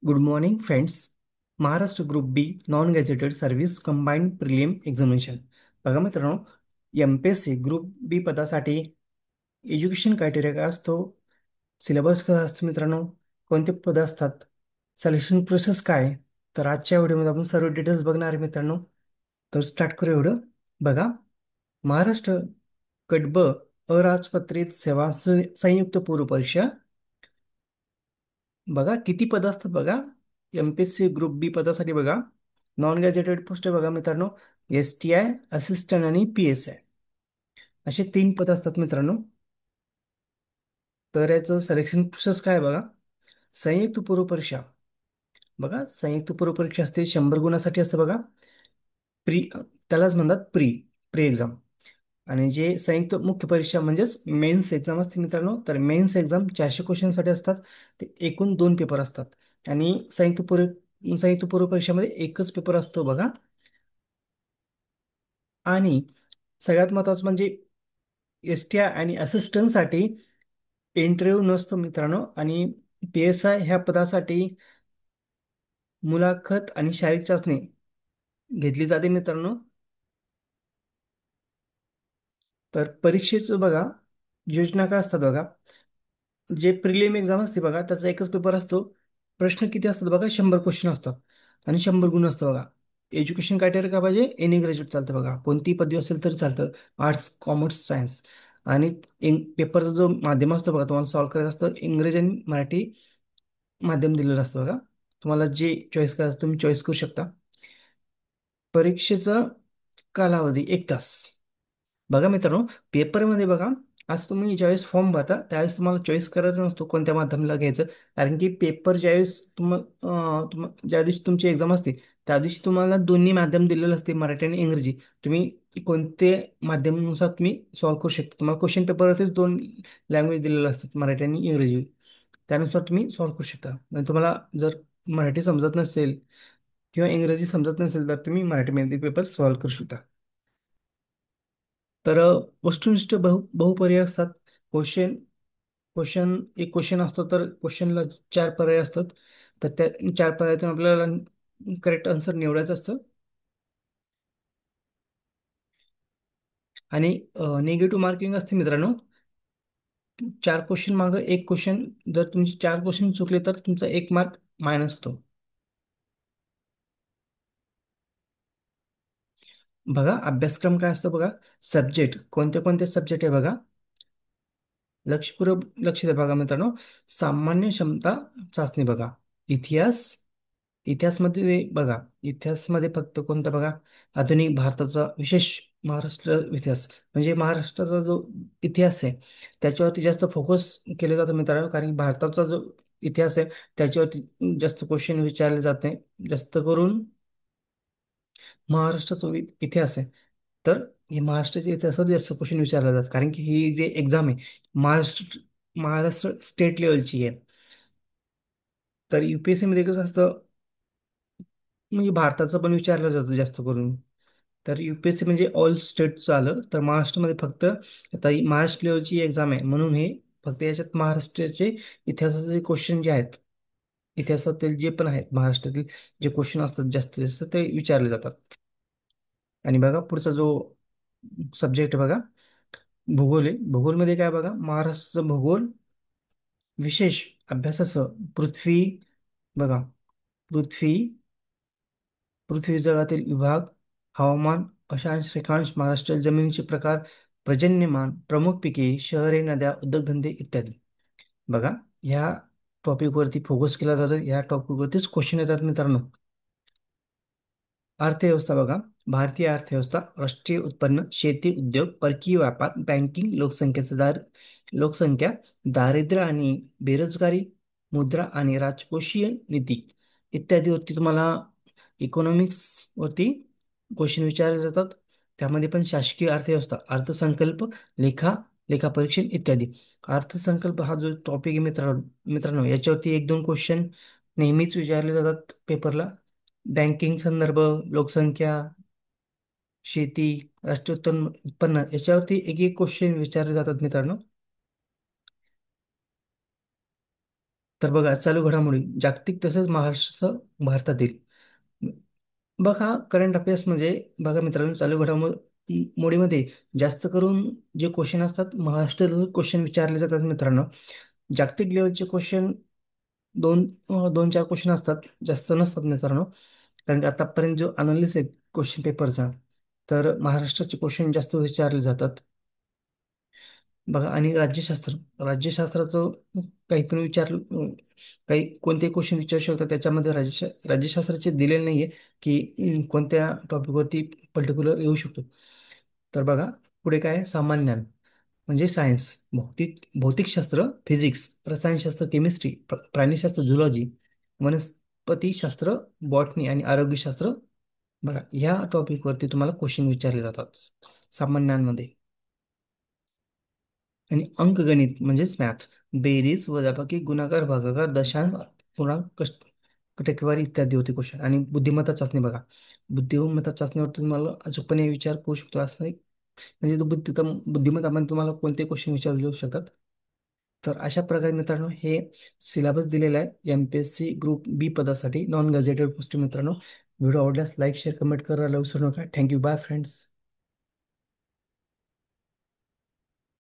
Good morning friends. Maharashtra group B non gazetted service combined prelim examination. बघा मित्रांनो, M P S C group B पदासाठी education criteria काय असतो, syllabus काय असतो मित्रांनो, कोणते पद असतात, सिलेक्शन प्रोसेस काय. तर आजच्या व्हिडिओमध्ये आपण सर्व डिटेल्स बघणार आहे मित्रांनो. तर स्टार्ट करू व्हिडिओ. बघा, महाराष्ट्र गट ब अराजपत्रित सेवा संयुक्त पूर्व परीक्षा. बघा किती पद असतात बघा, एमपीएससी ग्रुप बी पदासाठी. बघा, नॉन गॅजेटेड पोस्ट आहे बघा मित्रांनो, एस टी आय, असिस्टंट आणि पी एस आय, असे 3 पद असतात मित्रांनो. तर याचं सिलेक्शन प्रोसेस काय आहे बघा. संयुक्त पूर्व परीक्षा. बघा, संयुक्त पूर्व परीक्षा असते, 100 गुणासाठी असते बघा. प्री, त्यालाच म्हणतात प्री प्री एक्झाम. आणि जे संयुक्त मुख्य परीक्षा म्हणजेच मेन्स एक्झाम असते मित्रांनो, तर मेन्स एक्झाम 400 क्वेश्चनसाठी असतात. ते एकूण 2 पेपर असतात. आणि संयुक्त पूर्व परीक्षेमध्ये एकच पेपर असतो बघा. आणि सगळ्यात महत्त्वाचं म्हणजे एस टी आय आणि असिस्टंटसाठी इंटरव्ह्यू नसतो मित्रांनो. आणि पी एस आय ह्या पदासाठी मुलाखत आणि शारीरिक चाचणी घेतली जाते मित्रांनो. तर परीक्षेचं बघा, योजना काय असतात बघा. जे प्रिलिम एक्झाम असते बघा, त्याचा एकच पेपर असतो. प्रश्न किती असतात बघा, 100 क्वेश्चन असतात. आणि 100 गुण असतं बघा. एज्युकेशन क्रायटेरिया काय पाहिजे, एनी ग्रॅज्युएट चालतं बघा, कोणती पदवी असेल तरी चालतं, आर्ट्स कॉमर्स सायन्स. आणि पेपरचा जो माध्यम असतो बघा, तुम्हाला सॉल्व्ह करायचं असतं, इंग्रजी आणि मराठी माध्यम दिलेलं असतं बघा. तुम्हाला जे चॉईस करायचं तुम्ही चॉईस करू शकता. परीक्षेचा कालावधी 1 तास. बघा मित्रांनो, पेपरमध्ये बघा, आज तुम्ही ज्यावेळेस फॉर्म भरता त्यावेळेस तुम्हाला चॉईस करायचं नसतो कोणत्या माध्यमाला घ्यायचं. कारण की पेपर ज्यावेळेस ज्या दिवशी तुमची एक्झाम असते त्या दिवशी तुम्हाला दोन्ही माध्यम दिलेलं असते, मराठी आणि इंग्रजी. तुम्ही कोणते माध्यमानुसार तुम्ही सॉल्व्ह करू शकता. तुम्हाला क्वेश्चन पेपरवरतीच 2 लँग्वेज दिलेले असतात, मराठी आणि इंग्रजी. त्यानुसार तुम्ही सॉल्व्ह करू शकता. आणि तुम्हाला जर मराठी समजत नसेल किंवा इंग्रजी समजत नसेल तर तुम्ही मराठीमध्ये पेपर सॉल्व्ह करू शकता. तर वस्तुनिष्ठ बहुपर्याय असतात. क्वेश्चन क्वेश्चन एक क्वेश्चन असतो, तर क्वेश्चनला 4 पर्याय असतात. तर त्या 4 पर्यायातून आपल्याला करेक्ट आन्सर निवडायचं असतं. आणि निगेटिव्ह मार्किंग असते मित्रांनो. 4 क्वेश्चन मागं एक क्वेश्चन, जर तुमचे 4 क्वेश्चन चुकले तर तुमचा 1 मार्क मायनस होतो. बघा, अभ्यासक्रम काय असतो बघा. सब्जेक्ट कोणते कोणते सब्जेक्ट आहे बघा. लक्षपूर्वक लक्ष द्या बघा मित्रांनो. सामान्य क्षमता चाचणी बघा. इतिहास. इतिहासमध्ये बघा, इतिहासमध्ये फक्त कोणता बघा, आधुनिक भारताचा विशेष महाराष्ट्र इतिहास, म्हणजे महाराष्ट्राचा जो इतिहास आहे त्याच्यावरती जास्त फोकस केले जातं मित्रांनो. कारण की भारताचा जो इतिहास आहे त्याच्यावरती जास्त क्वेश्चन विचारले जाते. जास्त करून महाराष्ट्राचा जो इतिहास आहे, तर हे महाराष्ट्राच्या इतिहासावर जास्त क्वेश्चन विचारले जातात. कारण की ही जी एक्झाम आहे महाराष्ट्र महाराष्ट्र स्टेट लेवलची आहे. तर UPSC मध्ये कसं असतं, म्हणजे भारताचं पण विचारलं जातं जास्त करून. तर UPSC म्हणजे ऑल स्टेटचं आलं, तर महाराष्ट्रामध्ये फक्त आता ही महाराष्ट्र लेवलची एक्झाम आहे म्हणून हे फक्त याच्यात महाराष्ट्राचे इतिहासाचे क्वेश्चन जे आहेत, इतिहासातील जे पण आहेत महाराष्ट्रातील जे क्वेश्चन असतात जास्तीत जास्त ते विचारले जातात. आणि बघा पुढचा जो सब्जेक्ट बघा, भूगोल आहे. भूगोलमध्ये काय बघा, महाराष्ट्राचा भूगोल विशेष अभ्यासासह पृथ्वी. बघा, पृथ्वी पृथ्वी जगातील विभाग, हवामान, अक्षांश, रेखांश, महाराष्ट्रातील जमिनीचे प्रकार, पर्जन्यमान, प्रमुख पिके, शहरे, नद्या, उद्योगधंदे इत्यादी. बघा, ह्या टॉपिकवरती फोकस केला जातो, ह्या टॉपिकवरतीच क्वेश्चन येतात मित्रांनो. अर्थव्यवस्था बघा, भारतीय अर्थव्यवस्था, राष्ट्रीय उत्पन्न, शेती, उद्योग, परकीय व्यापार, बँकिंग, लोकसंख्या, दारिद्र्य आणि बेरोजगारी, मुद्रा आणि राजकोषीय नीती इत्यादीवरती तुम्हाला इकॉनॉमिक्स वरती क्वेश्चन विचारले जातात. त्यामध्ये पण शासकीय अर्थव्यवस्था, अर्थसंकल्प, लेखा, लेखापरीक्षण इत्यादी. अर्थसंकल्प हा जो टॉपिक आहे मित्रांनो, याच्यावरती 1-2 क्वेश्चन नेहमीच विचारले जातात पेपरला. बँकिंग संदर्भ, लोकसंख्या, शेती, राष्ट्रीय उत्पन्न याच्यावरती एक 1 क्वेश्चन विचारले जातात मित्रांनो. तर बघा, चालू घडामोडी जागतिक तसंच महाराष्ट्र भारतातील. बघा, करंट अफेअर्स म्हणजे बघा मित्रांनो, चालू घडामोडीमध्ये जास्त करून जे क्वेश्चन असतात महाराष्ट्र क्वेश्चन विचारले जातात मित्रांनो. जागतिक लेवलचे क्वेश्चन दोन चार क्वेश्चन असतात, जास्त नसतात मित्रांनो. कारण की आतापर्यंत जो अनालिसिस आहे क्वेश्चन पेपरचा, तर महाराष्ट्राचे क्वेश्चन जास्त विचारले जातात. बघा, आणि राज्यशास्त्राचं काही पण काही कोणते क्वेश्चन विचारू शकतात, त्याच्यामध्ये राज्यशास्त्राचे दिलेले नाहीये की कोणत्या टॉपिकवरती पर्टिक्युलर येऊ शकतो. तर बघा, पुढे काय आहे? सामान्य ज्ञान म्हणजे सायन्स, भौतिकशास्त्र फिजिक्स, रसायनशास्त्र केमिस्ट्री, प्राणीशास्त्र झुलॉजी, वनस्पतीशास्त्र बॉटनी आणि आरोग्यशास्त्र. बघा, ह्या टॉपिकवरती तुम्हाला क्वेश्चन विचारले जातात सामान्यांमध्ये. आणि अंकगणित म्हणजेच मॅथ, बेरीज, वजाबाकी, गुणाकार, भागाकार, दशांश, पूर्णांक, टक्केवारी इत्यादी होते क्वेश्चन. आणि बुद्धिमत्ता चाचणी बघा, बुद्धिमत्ता चाचणीवर तुम्हाला अचूकपणे विचार करू शकतो असं नाही. म्हणजे तो बुद्धिमत्तामध्ये तुम्हाला कोणते क्वेश्चन विचारले जाऊ शकतात. तर अशा प्रकारे मित्रांनो हे सिलेबस दिलेला आहे MPSC ग्रुप बी पदासाठी नॉन गजेटेड पोस्ट. मित्रांनो, व्हिडिओ आवडल्यास लाईक शेअर कमेंट करायला विसरू नका. Thank you, bye friends.